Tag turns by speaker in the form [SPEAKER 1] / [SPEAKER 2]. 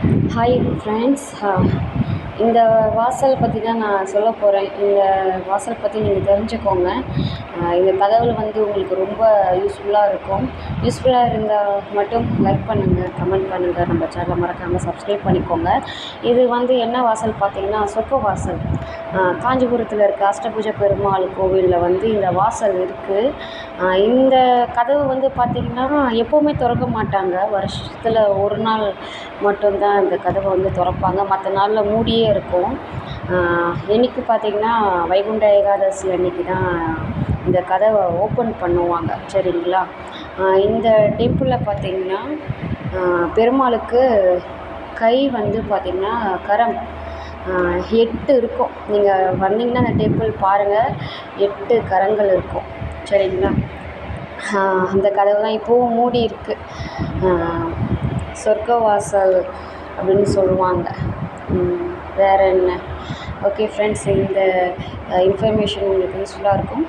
[SPEAKER 1] Hi friends. இந்த வாசல் பற்றி தான் நான் சொல்ல போகிறேன். இந்த வாசல் பற்றி நீங்கள் தெரிஞ்சுக்கோங்க. இந்த தகவல் வந்து உங்களுக்கு ரொம்ப யூஸ்ஃபுல்லாக இருக்கும். யூஸ்ஃபுல்லாக இருந்தால் மட்டும் லைக் பண்ணுங்கள், கமெண்ட் பண்ணுங்கள், நம்ம சேனலை மறக்காமல் சப்ஸ்கிரைப் பண்ணிக்கோங்க. இது வந்து என்ன வாசல் பார்த்தீங்கன்னா, சொர்க்க வாசல். காஞ்சிபுரத்தில் இருக்க அஷ்டபுஜ பெருமாள் கோவிலில் வந்து இந்த வாசல் இருக்குது. இந்த கதவு வந்து பார்த்திங்கன்னா எப்போவுமே திறக்க மாட்டாங்க. வருஷத்தில் ஒரு நாள் மட்டும்தான் இந்த கதவை வந்து திறப்பாங்க. மற்ற நாளில் மூடியே இருக்கும். என்றைக்கு பார்த்திங்கன்னா வைகுண்ட ஏகாதசி அன்றைக்கி தான் இந்த கதவை ஓப்பன் பண்ணுவாங்க. சரிங்களா? இந்த டெம்பிளில் பார்த்திங்கன்னா பெருமாளுக்கு கை வந்து பார்த்திங்கன்னா கரம் 8 இருக்கும். நீங்கள் வந்தீங்கன்னா அந்த டெம்பிள் பாருங்கள், 8 கரங்கள் இருக்கும். சரிங்களா? அந்த கதவு தான் இப்போவும் மூடி இருக்குது. சொர்க்க வாசல் அப்படின்னு சொல்லுவாங்க. வேறு என்ன? ஓகே ஃப்ரெண்ட்ஸ், இந்த இன்ஃபர்மேஷன் உங்களுக்கு யூஸ்ஃபுல்லாக இருக்கும்.